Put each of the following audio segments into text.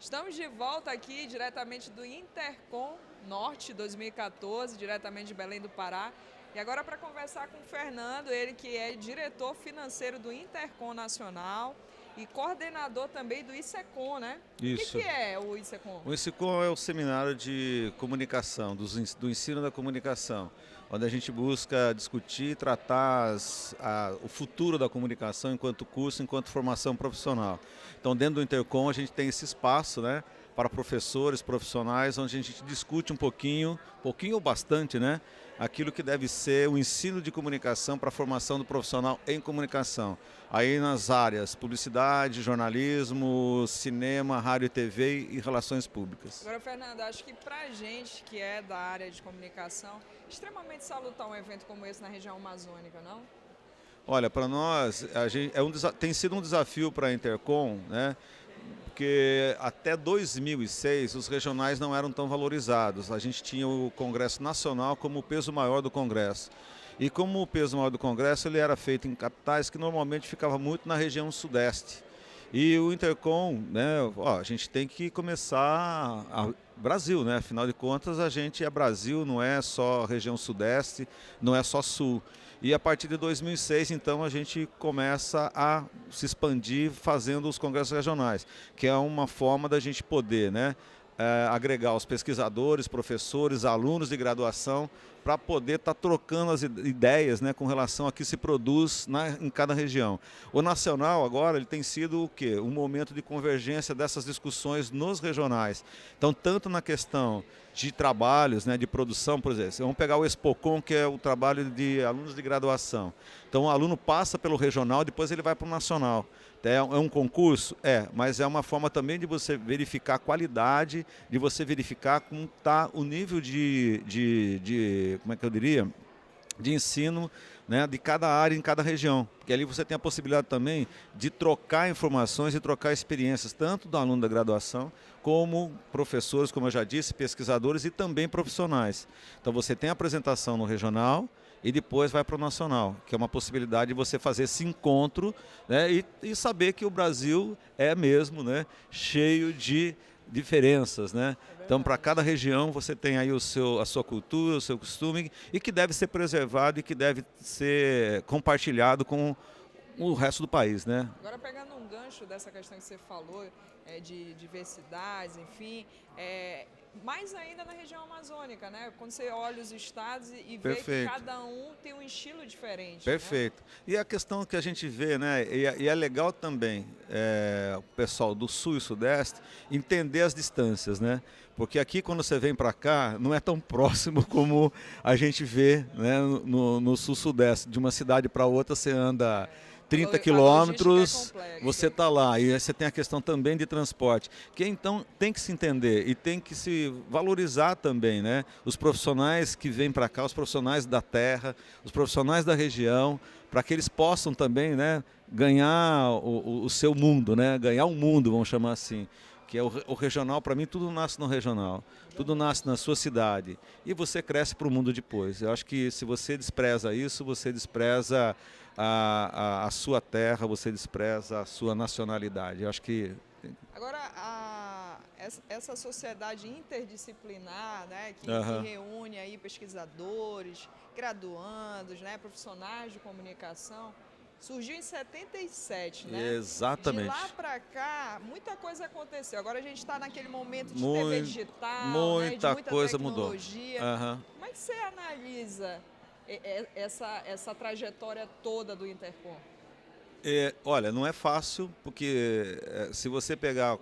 Estamos de volta aqui diretamente do Intercom Norte 2014, diretamente de Belém do Pará. E agora para conversar com o Fernando, ele que é diretor financeiro do Intercom Nacional e coordenador também do ICECOM, né? Isso. O que é o ICECOM? O ICECOM é o seminário de comunicação, do ensino da comunicação, onde a gente busca discutir e tratar o futuro da comunicação enquanto curso, enquanto formação profissional. Então, dentro do Intercom, a gente tem esse espaço, né, para professores, profissionais, onde a gente discute um pouquinho ou bastante, né, aquilo que deve ser o ensino de comunicação para a formação do profissional em comunicação. Aí nas áreas publicidade, jornalismo, cinema, rádio e TV e relações públicas. Agora, Fernando, acho que para a gente que é da área de comunicação, extremamente salutar um evento como esse na região amazônica, não? Olha, para nós, tem sido um desafio para a Intercom, né? Porque até 2006 os regionais não eram tão valorizados. A gente tinha o Congresso Nacional como o peso maior do Congresso. E como o peso maior do Congresso ele era feito em capitais que normalmente ficava muito na região sudeste. E o Intercom, né, a gente tem que começar Brasil, né? Afinal de contas a gente é Brasil, não é só região sudeste, não é só sul. E a partir de 2006, então, a gente começa a se expandir fazendo os congressos regionais, que é uma forma da gente poder, né, agregar os pesquisadores, professores, alunos de graduação, para poder estar trocando as ideias, né, com relação a que se produz em cada região. O nacional agora ele tem sido o quê? Um momento de convergência dessas discussões nos regionais. Então, tanto na questão de trabalhos, né, de produção, por exemplo, vamos pegar o Expocom, que é o trabalho de alunos de graduação. Então, o aluno passa pelo regional, depois ele vai para o nacional. É um concurso? É, mas é uma forma também de você verificar a qualidade, de você verificar como está o nível como é que eu diria, de ensino, né, de cada área em cada região. Porque ali você tem a possibilidade também de trocar informações e trocar experiências, tanto do aluno da graduação, como professores, como eu já disse, pesquisadores e também profissionais. Então você tem a apresentação no regional, e depois vai para o nacional, que é uma possibilidade de você fazer esse encontro, né, e saber que o Brasil é mesmo, né, cheio de diferenças, né? Então, para cada região você tem aí a sua cultura, o seu costume, e que deve ser preservado e que deve ser compartilhado com o resto do país, né? Agora, pegando um gancho dessa questão que você falou, de diversidades, enfim, mais ainda na região amazônica, né? Quando você olha os estados e vê que cada um tem um estilo diferente. Perfeito. Né? E a questão que a gente vê, né? E é legal também o pessoal do sul e sudeste entender as distâncias, né? Porque aqui quando você vem para cá não é tão próximo como a gente vê, né, no sul-sudeste. De uma cidade para outra você anda 30 quilômetros, você está lá. E aí você tem a questão também de transporte, que então tem que se entender e tem que se valorizar também, né? Os profissionais que vêm para cá, os profissionais da terra, os profissionais da região, para que eles possam também, né, ganhar o seu mundo, né? Ganhar um mundo, vamos chamar assim. Que é o regional, para mim, tudo nasce no regional, tudo nasce na sua cidade e você cresce para o mundo depois. Eu acho que se você despreza isso, você despreza a sua terra, você despreza a sua nacionalidade. Eu acho que... Agora, essa sociedade interdisciplinar, né, que reúne aí pesquisadores, graduandos, né, profissionais de comunicação, surgiu em 77, né? Exatamente. De lá para cá, muita coisa aconteceu. Agora a gente está naquele momento de TV digital, muita, né? De muita coisa tecnologia. mudou. Como é que você analisa essa trajetória toda do Intercom? Olha, não é fácil, porque se você pegar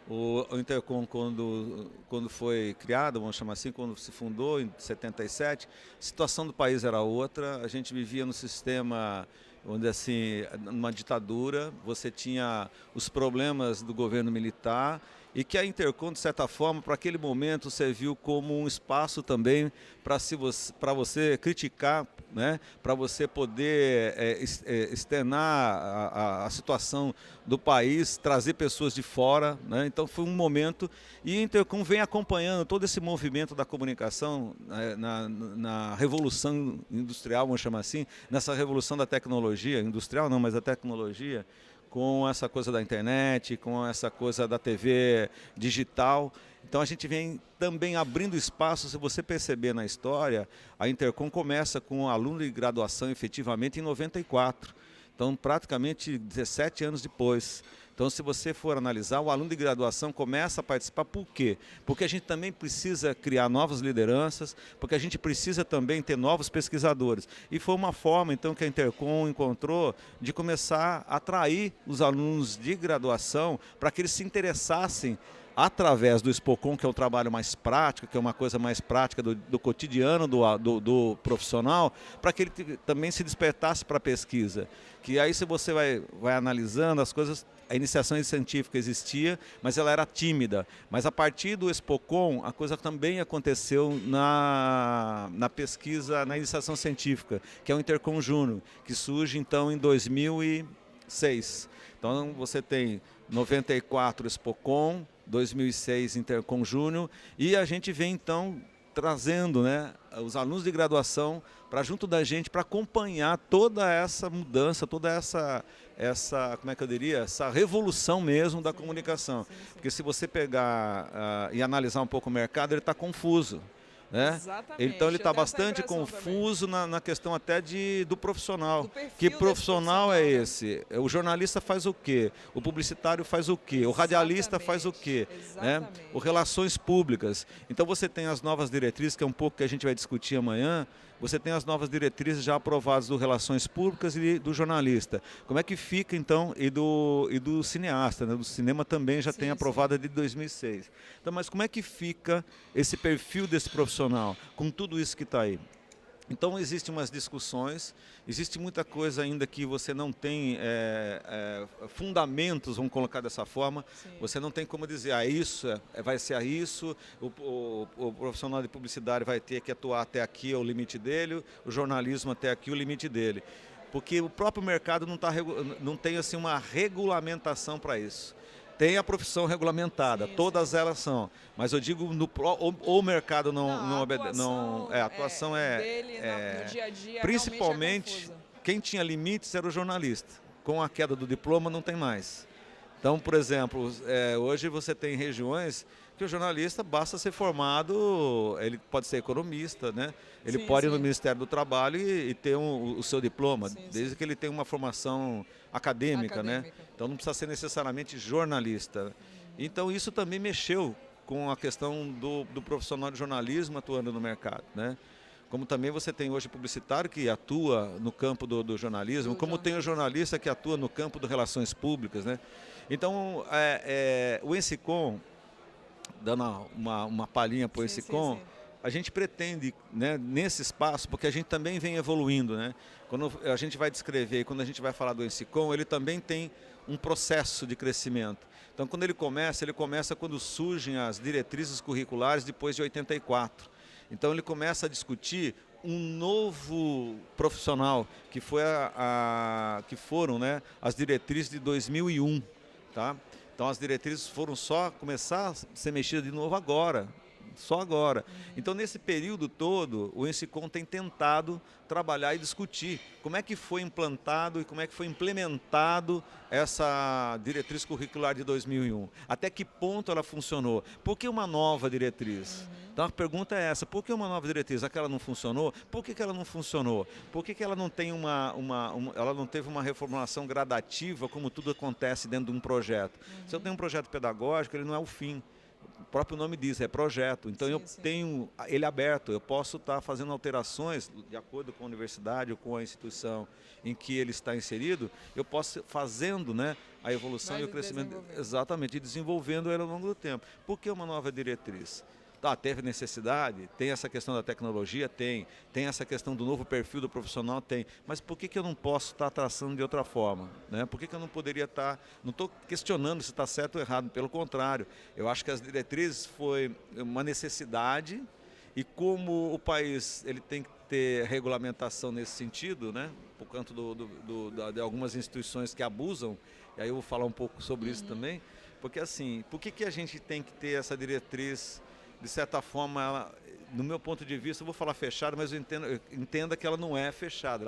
o Intercom quando foi criado, vamos chamar assim, quando se fundou em 77, a situação do país era outra, a gente vivia no sistema, vamos dizer assim, numa ditadura, você tinha os problemas do governo militar e que a Intercom, de certa forma, para aquele momento serviu como um espaço também para você criticar né, para você poder externar a situação do país, trazer pessoas de fora, né? Então foi um momento, e a Intercom vem acompanhando todo esse movimento da comunicação na revolução industrial, vamos chamar assim, nessa revolução da tecnologia, industrial não, mas da tecnologia, com essa coisa da internet, com essa coisa da TV digital. Então a gente vem também abrindo espaço. Se você perceber na história, a Intercom começa com um aluno de graduação efetivamente em 94. Então praticamente 17 anos depois. Então se você for analisar, o aluno de graduação começa a participar. Por quê? Porque a gente também precisa criar novas lideranças, porque a gente precisa também ter novos pesquisadores. E foi uma forma então que a Intercom encontrou de começar a atrair os alunos de graduação para que eles se interessassem através do Expocom, que é um trabalho mais prático, que é uma coisa mais prática do cotidiano do profissional, para que ele também se despertasse para a pesquisa. Que aí se você vai analisando as coisas, a iniciação científica existia, mas ela era tímida. Mas a partir do Expocom, a coisa também aconteceu na pesquisa, na iniciação científica, que é o Intercom Júnior, que surge então em 2006. Então você tem 94 Expocom, 2006 Intercom Júnior, e a gente vem então trazendo, né, os alunos de graduação para junto da gente para acompanhar toda essa mudança, toda essa como é que eu diria, essa revolução mesmo da comunicação. Porque se você pegar e analisar um pouco o mercado, ele está confuso. Né? Então ele está bastante confuso na questão até do profissional. Que profissional é esse? O jornalista faz o quê? O publicitário faz o quê? O radialista faz o quê? Né? O relações públicas. Então você tem as novas diretrizes, que é um pouco que a gente vai discutir amanhã. Você tem as novas diretrizes já aprovadas do Relações Públicas e do jornalista. Como é que fica, então, e do cineasta, né? Do cinema também já tem aprovada de 2006. Então, mas como é que fica esse perfil desse profissional com tudo isso que está aí? Então, existem umas discussões, existe muita coisa ainda que você não tem fundamentos, vamos colocar dessa forma. Sim. Você não tem como dizer, isso vai ser isso, o profissional de publicidade vai ter que atuar até aqui, é o limite dele, o jornalismo até aqui, o limite dele. Porque o próprio mercado não tem assim, uma regulamentação para isso. Tem a profissão regulamentada, todas elas são. Mas eu digo, o mercado não obedece. A atuação dele no dia a dia principalmente, quem tinha limites era o jornalista. Com a queda do diploma não tem mais. Então, por exemplo, hoje você tem regiões que o jornalista basta ser formado, ele pode ser economista, né? Ele pode ir no Ministério do Trabalho e ter o seu diploma, desde que ele tenha uma formação acadêmica, né? Então não precisa ser necessariamente jornalista. Então isso também mexeu com a questão do profissional de jornalismo atuando no mercado, né? Como também você tem hoje publicitário que atua no campo do jornalismo, como tem o jornalista que atua no campo das relações públicas, né? Então o Ensicom, dando uma palhinha para o Ensicom, a gente pretende, né, nesse espaço, porque a gente também vem evoluindo, né? Quando a gente vai descrever, quando a gente vai falar do Ensicom, ele também tem um processo de crescimento. Então, quando ele começa quando surgem as diretrizes curriculares depois de 84. Então, ele começa a discutir um novo profissional, que foram, né, as diretrizes de 2001, tá? Então, as diretrizes foram só começar a ser mexidas de novo agora. Só agora. Então, nesse período todo, o Ensicom tem tentado trabalhar e discutir como é que foi implantado e como é que foi implementado essa diretriz curricular de 2001. Até que ponto ela funcionou? Por que uma nova diretriz? Então, a pergunta é essa, por que uma nova diretriz? Aquela não funcionou? Por que ela não funcionou? Por que ela não tem ela não teve uma reformulação gradativa, como tudo acontece dentro de um projeto? Se eu tenho um projeto pedagógico, ele não é o fim. O próprio nome diz, é projeto. Então eu tenho ele aberto, eu posso estar fazendo alterações de acordo com a universidade ou com a instituição em que ele está inserido, eu posso fazendo, né, a evolução e o crescimento, exatamente, e desenvolvendo ele ao longo do tempo. Por que uma nova diretriz? Tá, teve necessidade, tem essa questão da tecnologia, tem essa questão do novo perfil do profissional, tem. Mas por que eu não posso estar traçando de outra forma? Né? Por que eu não poderia estar... Não estou questionando se está certo ou errado, pelo contrário. Eu acho que as diretrizes foi uma necessidade E como o país ele tem que ter regulamentação nesse sentido, né? Por conta de algumas instituições que abusam, e aí eu vou falar um pouco sobre isso também, porque assim, por que a gente tem que ter essa diretriz, de certa forma, no meu ponto de vista, eu vou falar fechada, mas eu entenda que ela não é fechada,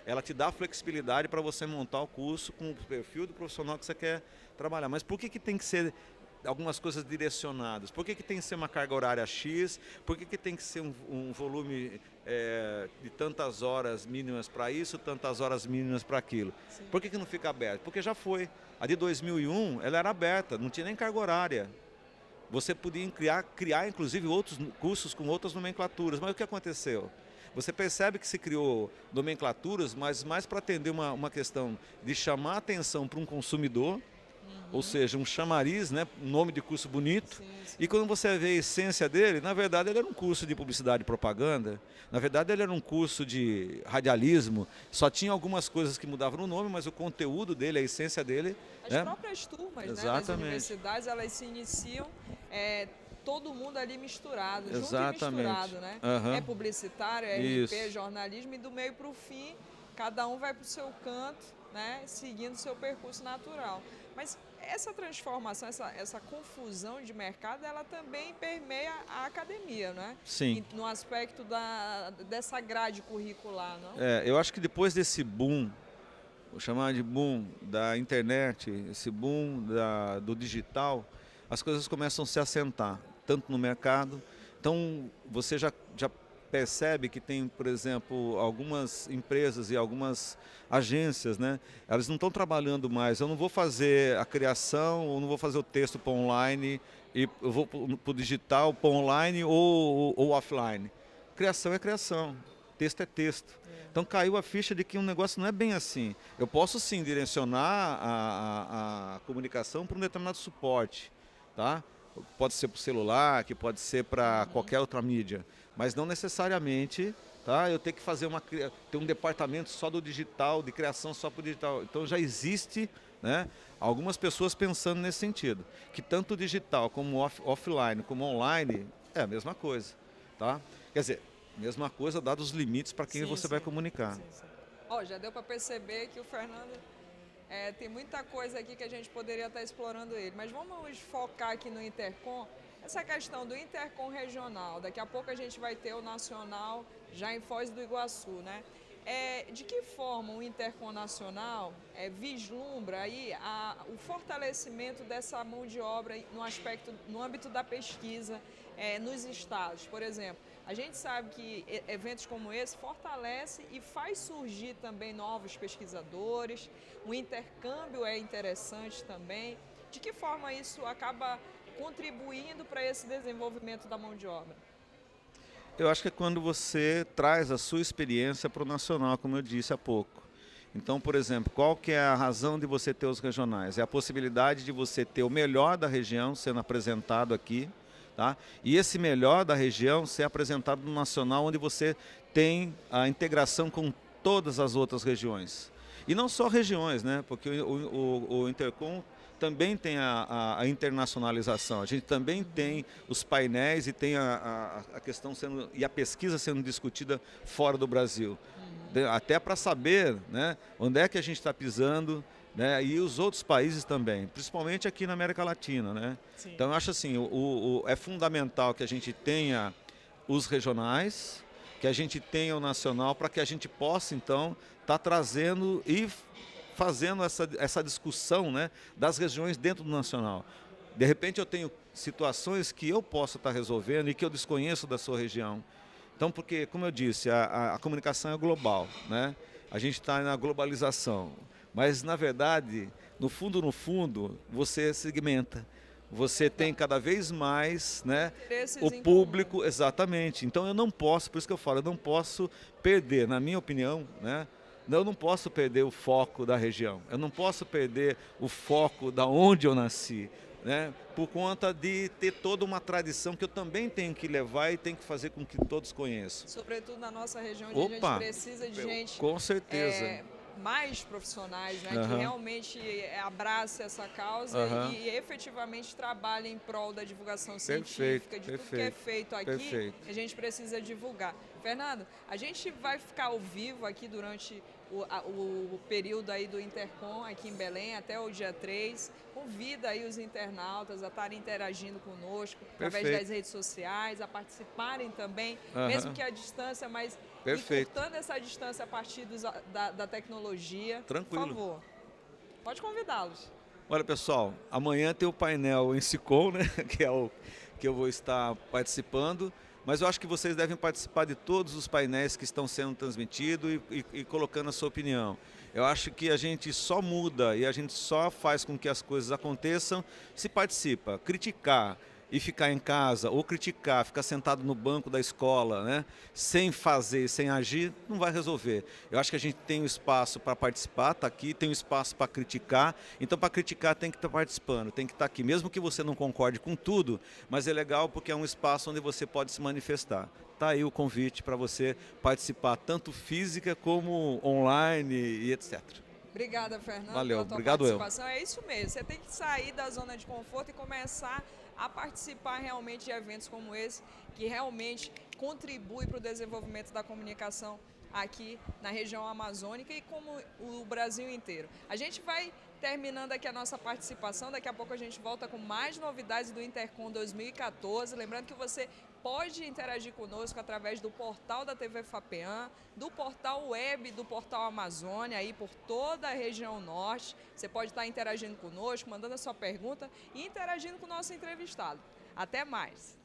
ela te dá flexibilidade para você montar o curso com o perfil do profissional que você quer trabalhar. Mas por que tem que ser algumas coisas direcionadas? Por que tem que ser uma carga horária X? Por que tem que ser um volume de tantas horas mínimas para isso, tantas horas mínimas para aquilo? Sim. Por que não fica aberto? Porque já foi. A de 2001, ela era aberta, não tinha nem carga horária. Você podia criar inclusive outros cursos com outras nomenclaturas. Mas o que aconteceu? Você percebe que se criou nomenclaturas, mas mais para atender uma questão de chamar a atenção para um consumidor, ou seja, um chamariz, né, um nome de curso bonito. Sim. E quando você vê a essência dele, na verdade ele era um curso de publicidade e propaganda, na verdade ele era um curso de radialismo, só tinha algumas coisas que mudavam no nome, mas o conteúdo dele, a essência dele... As próprias turmas, né, das universidades, elas se iniciam... todo mundo ali misturado, junto e misturado, né? É publicitário, é RP, jornalismo, e do meio para o fim, cada um vai para o seu canto, né? Seguindo o seu percurso natural. Mas essa transformação, essa confusão de mercado, ela também permeia a academia, né? Sim. No aspecto dessa grade curricular, não? Eu acho que depois desse boom, vou chamar de boom da internet, esse boom do digital, as coisas começam a se assentar, tanto no mercado. Então, você já percebe que tem, por exemplo, algumas empresas e algumas agências, né? Elas não estão trabalhando mais. Eu não vou fazer a criação, ou não vou fazer o texto para online, e eu vou para o digital, para online ou offline. Criação é criação, texto é texto. Então caiu a ficha de que um negócio não é bem assim. Eu posso sim direcionar a comunicação para um determinado suporte, tá? Pode ser para o celular, que pode ser para qualquer outra mídia, mas não necessariamente, tá? Eu tenho que ter um departamento só do digital, de criação só para o digital. Então já existe, né, algumas pessoas pensando nesse sentido, que tanto o digital como offline, como online, é a mesma coisa, tá? Quer dizer, mesma coisa dados os limites para quem você vai comunicar. Já deu para perceber que o Fernando... tem muita coisa aqui que a gente poderia estar explorando ele, mas vamos focar aqui no Intercom, essa questão do Intercom regional. Daqui a pouco a gente vai ter o nacional já em Foz do Iguaçu, né? De que forma o Intercom nacional vislumbra aí o fortalecimento dessa mão de obra no âmbito da pesquisa nos estados? Por exemplo, a gente sabe que eventos como esse fortalecem e faz surgir também novos pesquisadores, o intercâmbio é interessante também. De que forma isso acaba contribuindo para esse desenvolvimento da mão de obra? Eu acho que é quando você traz a sua experiência para o nacional, como eu disse há pouco. Então, por exemplo, qual que é a razão de você ter os regionais? É a possibilidade de você ter o melhor da região sendo apresentado aqui, tá? E esse melhor da região ser apresentado no nacional, onde você tem a integração com todas as outras regiões. E não só regiões, né? Porque o Intercom também tem a internacionalização. A gente também tem os painéis e tem a questão e a pesquisa sendo discutida fora do Brasil. Até para saber, né, onde é que a gente está pisando, né, e os outros países também, principalmente aqui na América Latina, né? Então eu acho assim, é fundamental que a gente tenha os regionais, que a gente tenha o nacional, para que a gente possa então estar trazendo e fazendo essa discussão, né, das regiões dentro do nacional. De repente eu tenho situações que eu posso estar resolvendo e que eu desconheço da sua região. Então, porque, como eu disse, a comunicação é global, né? A gente está na globalização, mas, na verdade, no fundo, você segmenta. Você tem cada vez mais, né, o público, exatamente. Então, eu não posso, por isso que eu falo, eu não posso perder, na minha opinião, né? Eu não posso perder o foco da região, eu não posso perder o foco da onde eu nasci, né? Por conta de ter toda uma tradição que eu também tenho que levar e tenho que fazer com que todos conheçam. Sobretudo na nossa região, onde a gente precisa de gente com certeza. mais profissionais, né, que Aham. realmente abracem essa causa Aham. e efetivamente trabalhem em prol da divulgação Perfeito, científica, de tudo que é perfeito, feito aqui, perfeito. a gente precisa divulgar. Fernando, a gente vai ficar ao vivo aqui durante o período aí do Intercom aqui em Belém até o dia 3. Convida aí os internautas a estarem interagindo conosco através Perfeito. das redes sociais, a participarem também, Aham. mesmo que à distância, mas Perfeito. encurtando essa distância a partir da tecnologia. Tranquilo. Por favor, pode convidá-los. Olha, pessoal, amanhã tem o painel em Sicom, né, que é o que eu vou estar participando, mas eu acho que vocês devem participar de todos os painéis que estão sendo transmitidos e colocando a sua opinião. Eu acho que a gente só muda e a gente só faz com que as coisas aconteçam se participa. Criticar e ficar em casa, ou criticar, ficar sentado no banco da escola, né, sem fazer, sem agir, não vai resolver. Eu acho que a gente tem o espaço para participar, está aqui, tem o espaço para criticar, então para criticar tem que estar participando, tem que estar aqui, mesmo que você não concorde com tudo, mas é legal porque é um espaço onde você pode se manifestar. Está aí o convite para você participar, tanto física como online e etc. Obrigada, Fernando, Valeu, pela tua obrigado eu. participação. É isso mesmo, você tem que sair da zona de conforto e começar a participar realmente de eventos como esse, que realmente contribui para o desenvolvimento da comunicação aqui na região amazônica e como o Brasil inteiro. A gente vai terminando aqui a nossa participação, daqui a pouco a gente volta com mais novidades do Intercom 2014, lembrando que você pode interagir conosco através do portal da TV FAPEAM, do portal web do portal Amazônia, aí por toda a região norte. Você pode estar interagindo conosco, mandando a sua pergunta e interagindo com o nosso entrevistado. Até mais!